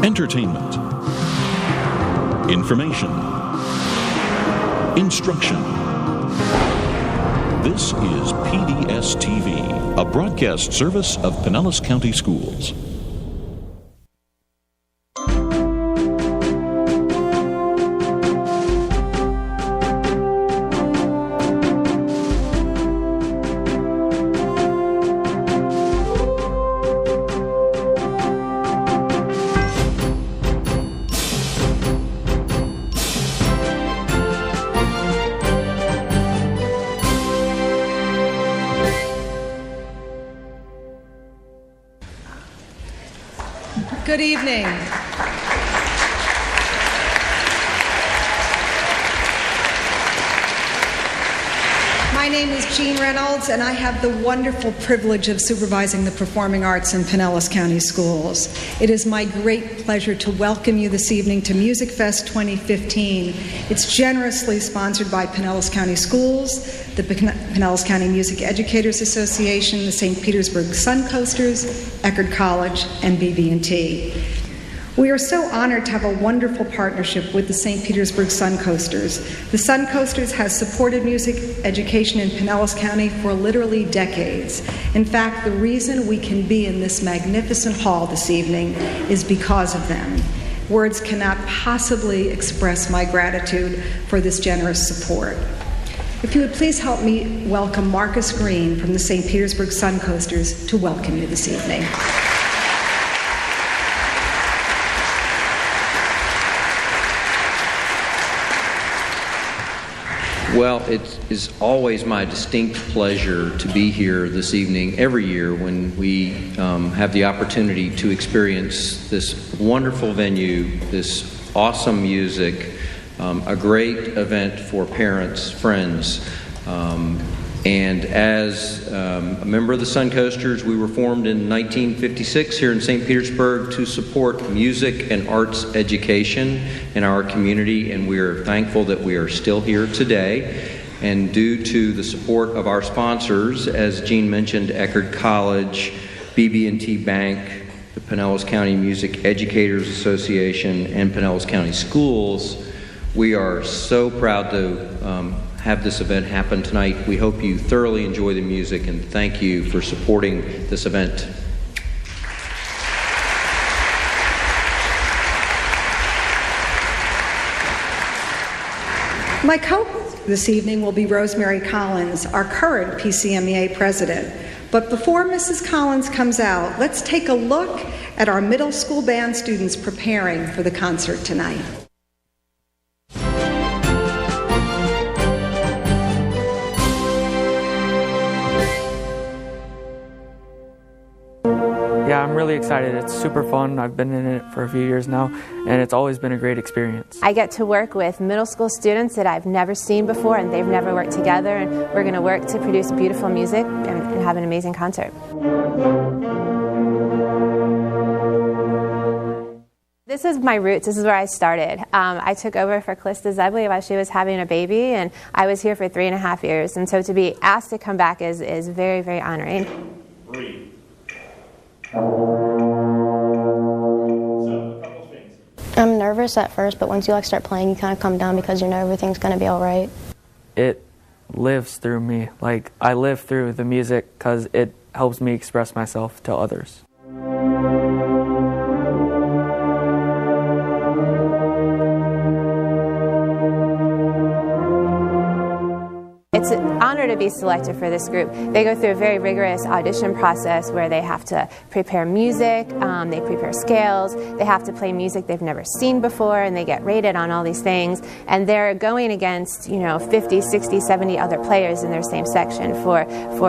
entertainment, information, instruction. This is PDS TV, a broadcast service of Pinellas County Schools. Good evening. My name is Jean Reynolds, and I have the wonderful privilege of supervising the performing arts in Pinellas County Schools. It is my great pleasure to welcome you this evening to Music Fest 2015. It's generously sponsored by Pinellas County Schools, the Pinellas County Music Educators Association, the St. Petersburg Suncoasters, Eckerd College, and BB&T. We are so honored to have a wonderful partnership with the St. Petersburg Suncoasters. The Suncoasters has supported music education in Pinellas County for literally decades. In fact, the reason we can be in this magnificent hall this evening is because of them. Words cannot possibly express my gratitude for this generous support. If you would please help me welcome Marcus Green from the St. Petersburg Suncoasters to welcome you this evening. Well, it is always my distinct pleasure to be here this evening every year when we have the opportunity to experience this wonderful venue, this awesome music, a great event for parents, friends. And as a member of the Suncoasters, we were formed in 1956 here in St. Petersburg to support music and arts education in our community, and we are thankful that we are still here today. And due to the support of our sponsors, as Jean mentioned, Eckerd College, BB&T Bank, the Pinellas County Music Educators Association, and Pinellas County Schools, we are so proud to have this event happen tonight. We hope you thoroughly enjoy the music, and thank you for supporting this event. My co-host this evening will be Rosemary Collins, our current PCMEA president. But before Mrs. Collins comes out, let's take a look at our middle school band students preparing for the concert tonight. Yeah, I'm really excited. It's super fun. I've been in it for a few years now, and it's always been a great experience. I get to work with middle school students that I've never seen before, and they've never worked together, and we're going to work to produce beautiful music and have an amazing concert. This is my roots. This is where I started. I took over for Calista Zebley while she was having a baby, and I was here for 3.5 years. And so to be asked to come back is very, very honoring. Breathe. I'm nervous at first, but once you start playing, you kind of calm down because you know everything's going to be all right. It lives through me. Like, I live through the music because it helps me express myself to others. It's an honor to be selected for this group. They go through a very rigorous audition process where they have to prepare music, they prepare scales, they have to play music they've never seen before, and they get rated on all these things. And they're going against, 50, 60, 70 other players in their same section for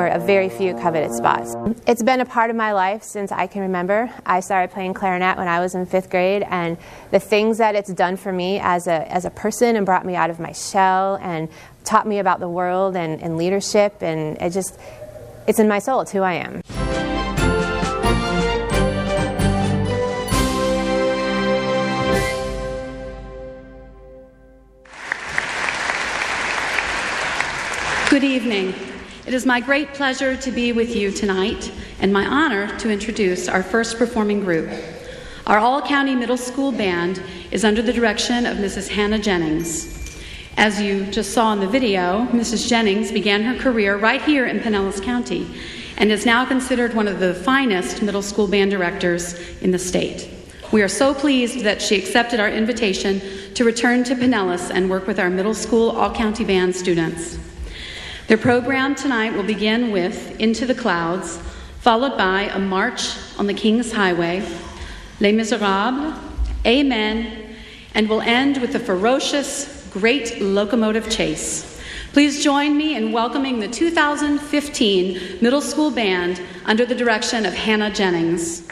a very few coveted spots. It's been a part of my life since I can remember. I started playing clarinet when I was in 5th grade, and the things that it's done for me as a person and brought me out of my shell and taught me about the world and leadership, and it's in my soul. It's who I am. Good evening. It is my great pleasure to be with you tonight and my honor to introduce our first performing group. Our all-county middle school band is under the direction of Mrs. Hannah Jennings. As you just saw in the video, Mrs. Jennings began her career right here in Pinellas County and is now considered one of the finest middle school band directors in the state. We are so pleased that she accepted our invitation to return to Pinellas and work with our middle school all-county band students. Their program tonight will begin with Into the Clouds, followed by a march on the King's Highway, Les Miserables, Amen, and will end with the ferocious Great Locomotive Chase. Please join me in welcoming the 2015 Middle School Band under the direction of Hannah Jennings.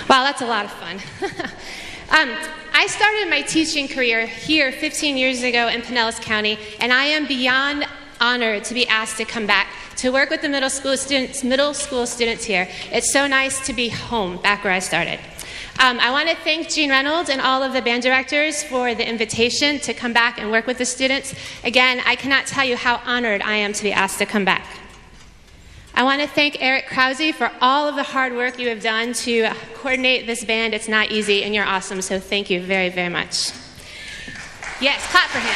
Wow, that's a lot of fun. I started my teaching career here 15 years ago in Pinellas County, and I am beyond honored to be asked to come back to work with the middle school students here. It's so nice to be home, back where I started. I want to thank Jean Reynolds and all of the band directors for the invitation to come back and work with the students. Again, I cannot tell you how honored I am to be asked to come back. I want to thank Eric Krause for all of the hard work you have done to coordinate this band. It's not easy, and you're awesome, so thank you very, very much. Yes, clap for him.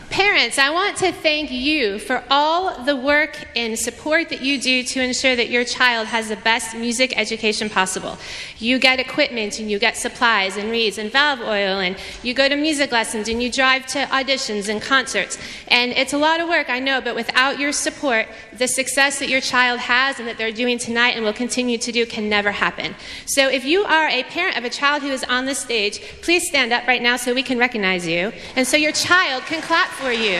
Parents, I want to thank you for all the work and support that you do to ensure that your child has the best music education possible. You get equipment and you get supplies and reeds and valve oil, and you go to music lessons and you drive to auditions and concerts. And it's a lot of work, I know, but without your support, the success that your child has and that they're doing tonight and will continue to do can never happen. So if you are a parent of a child who is on the stage, please stand up right now so we can recognize you and so your child can clap for you.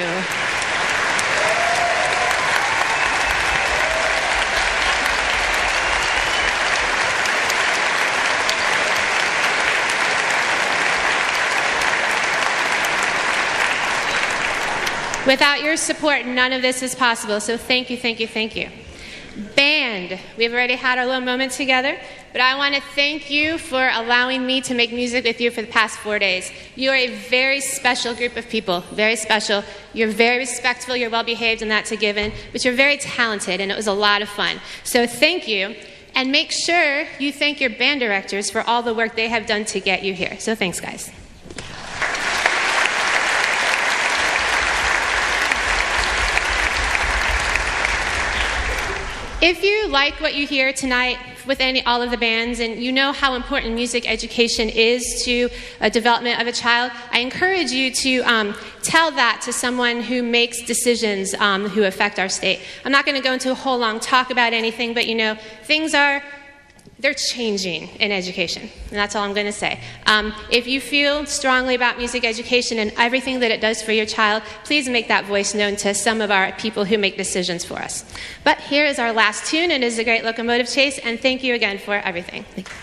Without your support, none of this is possible, so thank you, thank you, thank you. Band, we've already had our little moment together, but I want to thank you for allowing me to make music with you for the past 4 days. You are a very special group of people, very special. You're very respectful, you're well behaved, and that's a given, but you're very talented, and it was a lot of fun. So thank you, and make sure you thank your band directors for all the work they have done to get you here. So thanks, guys. If you like what you hear tonight with all of the bands, and you know how important music education is to a development of a child, I encourage you to tell that to someone who makes decisions who affect our state. I'm not going to go into a whole long talk about anything, but you know, they're changing in education, and that's all I'm going to say. If you feel strongly about music education and everything that it does for your child, please make that voice known to some of our people who make decisions for us. But here is our last tune, and it is a great locomotive chase, and thank you again for everything. Thank you.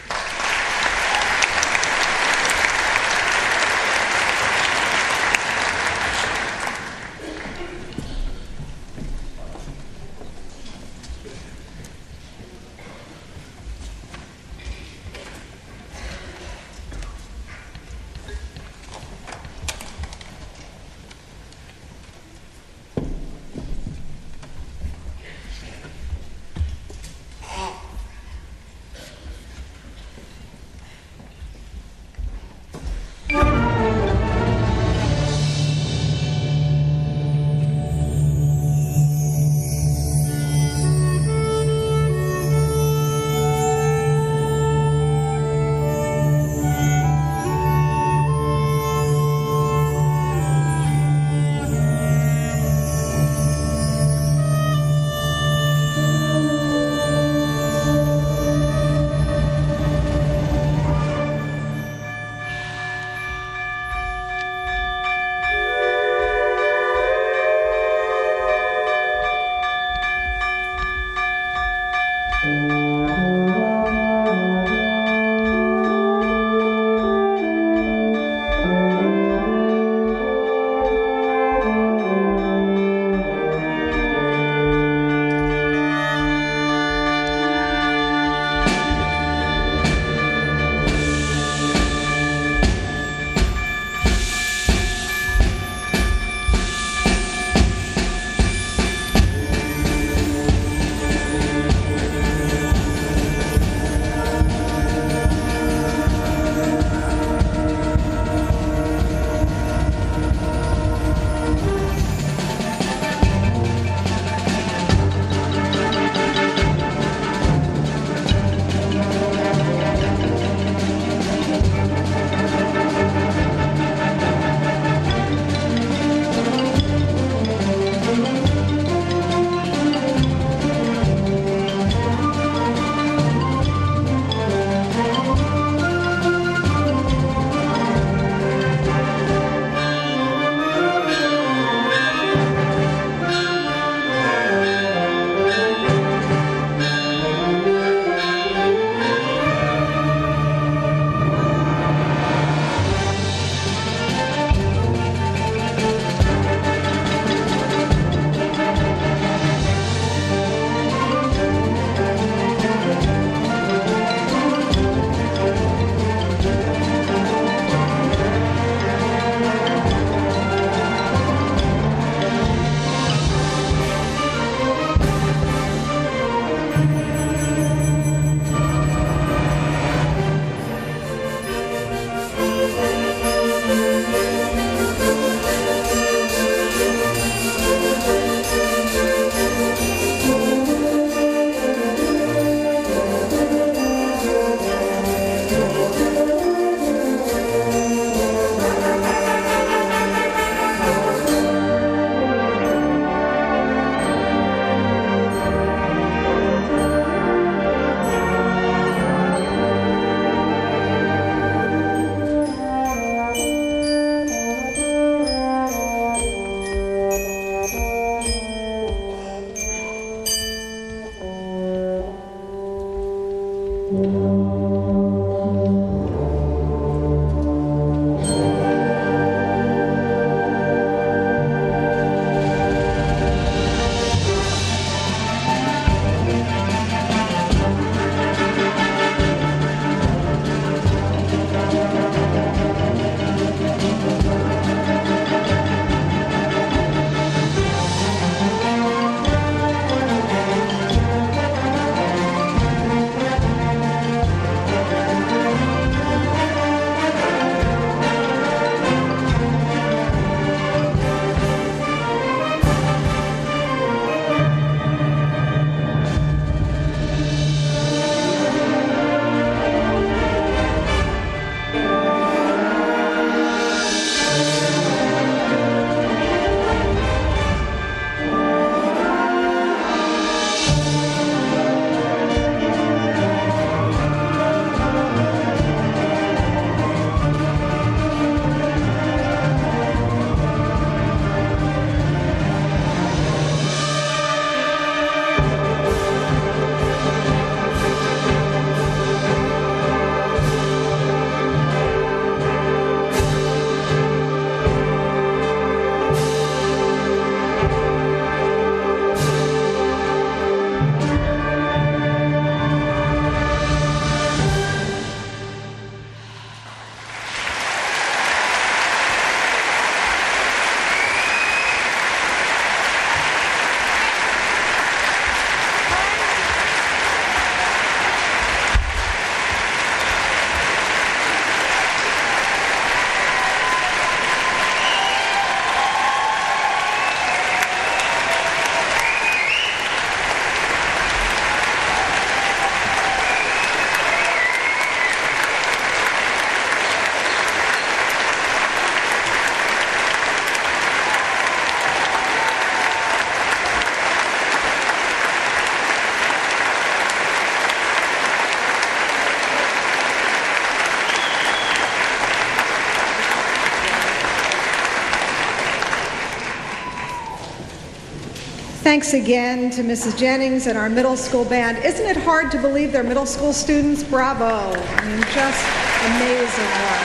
Thanks again to Mrs. Jennings and our middle school band. Isn't it hard to believe they're middle school students? Bravo. I mean, just amazing work.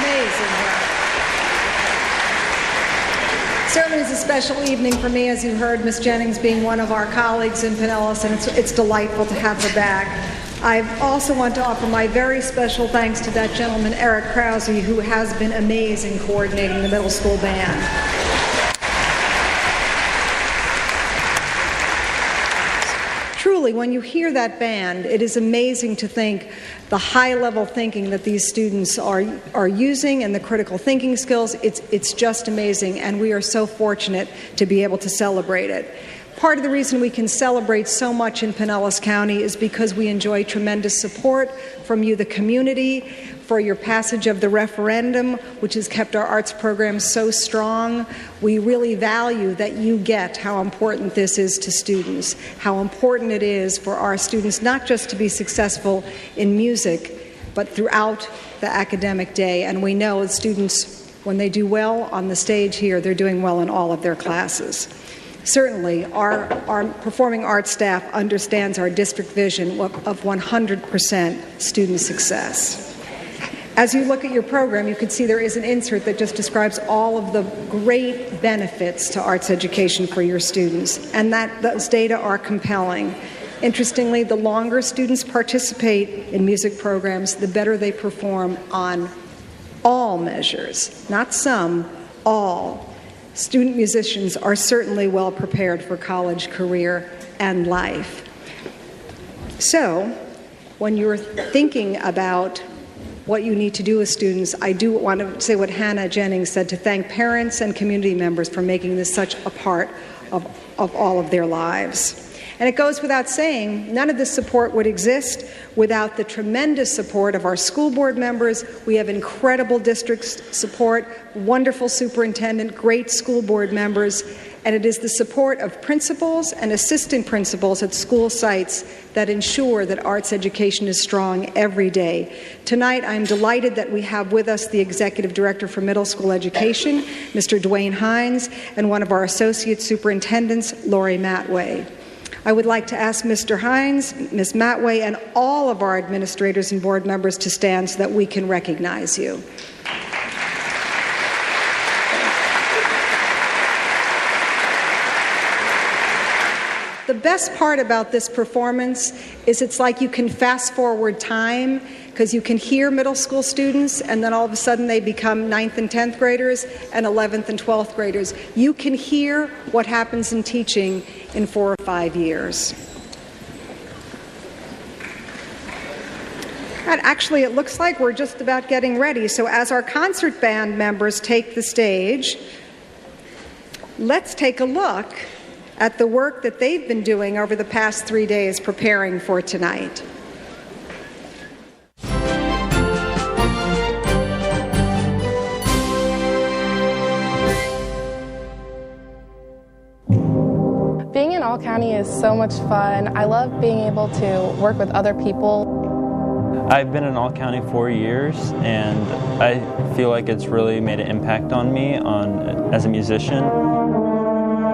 Amazing work. Certainly it's a special evening for me, as you heard, Miss Jennings being one of our colleagues in Pinellas, and it's delightful to have her back. I also want to offer my very special thanks to that gentleman, Eric Krause, who has been amazing coordinating the middle school band. Truly, when you hear that band, it is amazing to think the high-level thinking that these students are using and the critical thinking skills. It's just amazing, and we are so fortunate to be able to celebrate it. Part of the reason we can celebrate so much in Pinellas County is because we enjoy tremendous support from you, the community, for your passage of the referendum, which has kept our arts program so strong. We really value that you get how important this is to students, how important it is for our students not just to be successful in music, but throughout the academic day. And we know students, when they do well on the stage here, they're doing well in all of their classes. Certainly, our performing arts staff understands our district vision of 100% student success. As you look at your program, you can see there is an insert that just describes all of the great benefits to arts education for your students, and those data are compelling. Interestingly, the longer students participate in music programs, the better they perform on all measures, not some, all. Student musicians are certainly well prepared for college, career, and life. So, when you're thinking about what you need to do with students, I do want to say what Hannah Jennings said, to thank parents and community members for making this such a part of all of their lives. And it goes without saying, none of this support would exist without the tremendous support of our school board members. We have incredible district support, wonderful superintendent, great school board members, and it is the support of principals and assistant principals at school sites that ensure that arts education is strong every day. Tonight, I'm delighted that we have with us the Executive Director for Middle School Education, Mr. Dwayne Hines, and one of our Associate Superintendents, Lori Matway. I would like to ask Mr. Hines, Ms. Matway, and all of our administrators and board members to stand so that we can recognize you. The best part about this performance is it's like you can fast forward time, because you can hear middle school students and then all of a sudden they become 9th and 10th graders and 11th and 12th graders. You can hear what happens in teaching in 4 or 5 years. And actually, it looks like we're just about getting ready. So as our concert band members take the stage, let's take a look at the work that they've been doing over the past 3 days preparing for tonight. Being in All County is so much fun. I love being able to work with other people. I've been in All County 4 years, and I feel like it's really made an impact on me as a musician.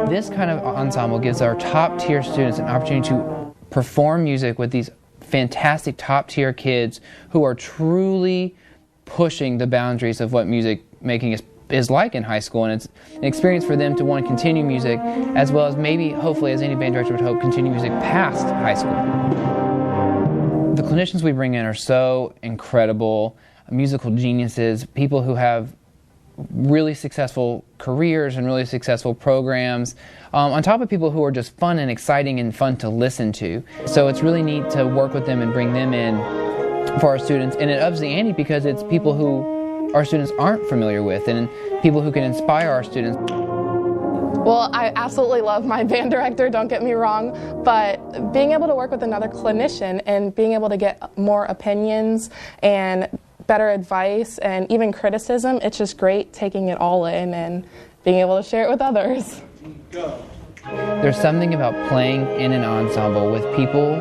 This kind of ensemble gives our top-tier students an opportunity to perform music with these fantastic top-tier kids who are truly pushing the boundaries of what music making is like in high school, and it's an experience for them to want to continue music, as well as maybe, hopefully, as any band director would hope, continue music past high school. The clinicians we bring in are so incredible, musical geniuses, people who have really successful careers and really successful programs, on top of people who are just fun and exciting and fun to listen to. So it's really neat to work with them and bring them in for our students, and it ups the ante because it's people who our students aren't familiar with and people who can inspire our students. Well, I absolutely love my band director, don't get me wrong, but being able to work with another clinician and being able to get more opinions and better advice and even criticism, it's just great taking it all in and being able to share it with others. There's something about playing in an ensemble with people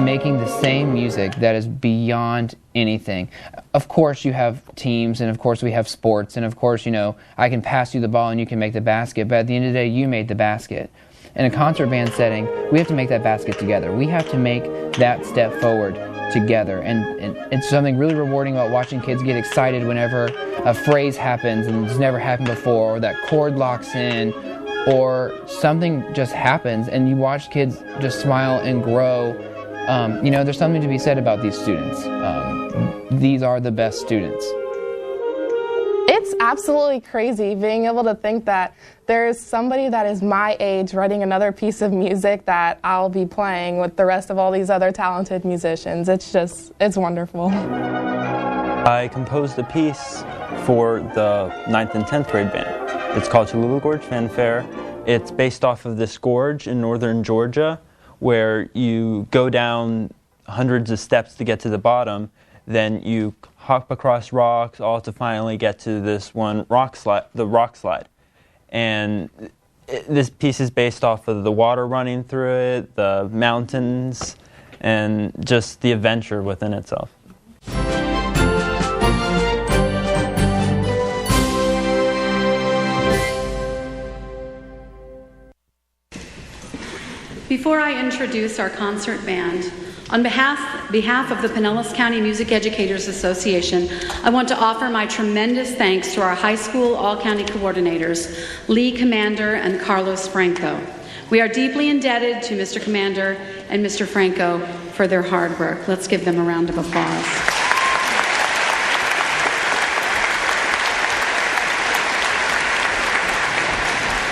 making the same music that is beyond anything. Of course you have teams, and of course we have sports, and of course, I can pass you the ball and you can make the basket, but at the end of the day, you made the basket. In a concert band setting, we have to make that basket together. We have to make that step forward together, and it's something really rewarding about watching kids get excited whenever a phrase happens and it's never happened before, or that chord locks in, or something just happens and you watch kids just smile and grow. There's something to be said about these students. These are the best students. It's absolutely crazy being able to think that there's somebody that is my age writing another piece of music that I'll be playing with the rest of all these other talented musicians. It's wonderful. I composed a piece for the 9th and 10th grade band. It's called Cholula Gorge Fanfare. It's based off of this gorge in northern Georgia, where you go down hundreds of steps to get to the bottom, then you hop across rocks, all to finally get to this one rock slide, the rock slide. And this piece is based off of the water running through it, the mountains, and just the adventure within itself. Before I introduce our concert band, on behalf of the Pinellas County Music Educators Association, I want to offer my tremendous thanks to our high school all-county coordinators, Lee Commander and Carlos Franco. We are deeply indebted to Mr. Commander and Mr. Franco for their hard work. Let's give them a round of applause.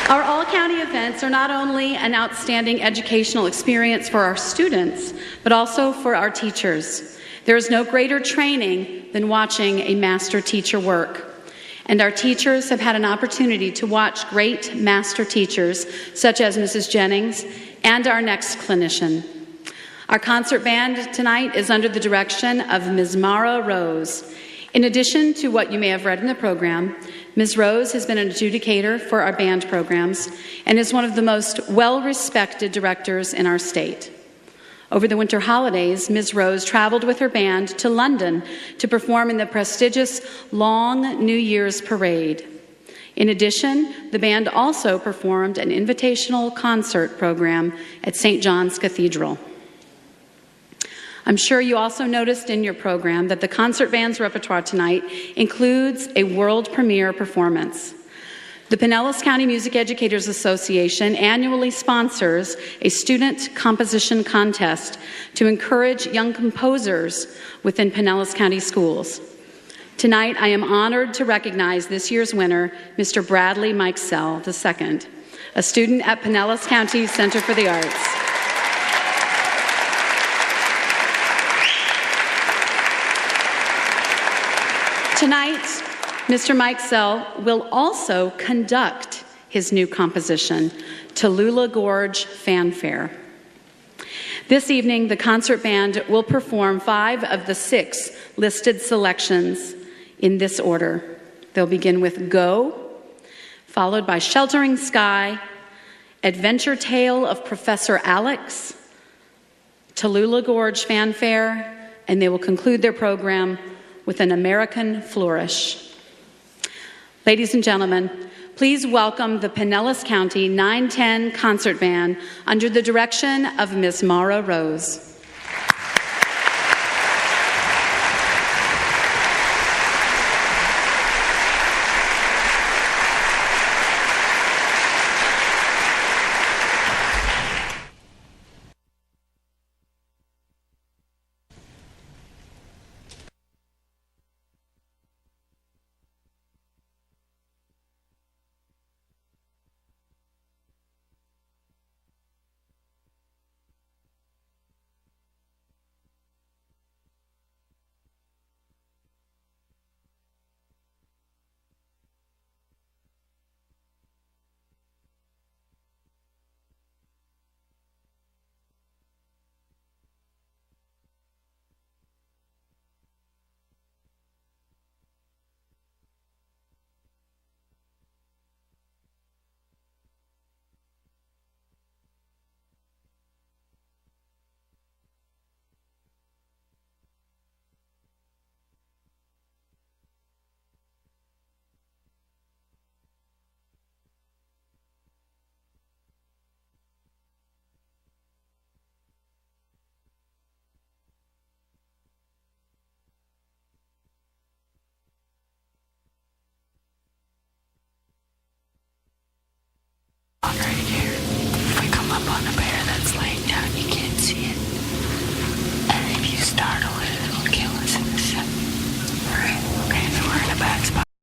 Our all-county events are not only an outstanding educational experience for our students, but also for our teachers. There is no greater training than watching a master teacher work. And our teachers have had an opportunity to watch great master teachers, such as Mrs. Jennings and our next clinician. Our concert band tonight is under the direction of Ms. Mara Rose. In addition to what you may have read in the program, Ms. Rose has been an adjudicator for our band programs and is one of the most well-respected directors in our state. Over the winter holidays, Ms. Rose traveled with her band to London to perform in the prestigious Long New Year's Parade. In addition, the band also performed an invitational concert program at St. John's Cathedral. I'm sure you also noticed in your program that the concert band's repertoire tonight includes a world premiere performance. The Pinellas County Music Educators Association annually sponsors a student composition contest to encourage young composers within Pinellas County schools. Tonight, I am honored to recognize this year's winner, Mr. Bradley Mikesell II, a student at Pinellas County Center for the Arts. Tonight, Mr. Mikesell will also conduct his new composition, Tallulah Gorge Fanfare. This evening, the concert band will perform 5 of the 6 listed selections in this order. They'll begin with Go, followed by Sheltering Sky, Adventure Tale of Professor Alex, Tallulah Gorge Fanfare, and they will conclude their program with An American Flourish. Ladies and gentlemen, please welcome the Pinellas County 910 Concert Band under the direction of Ms. Mara Rose.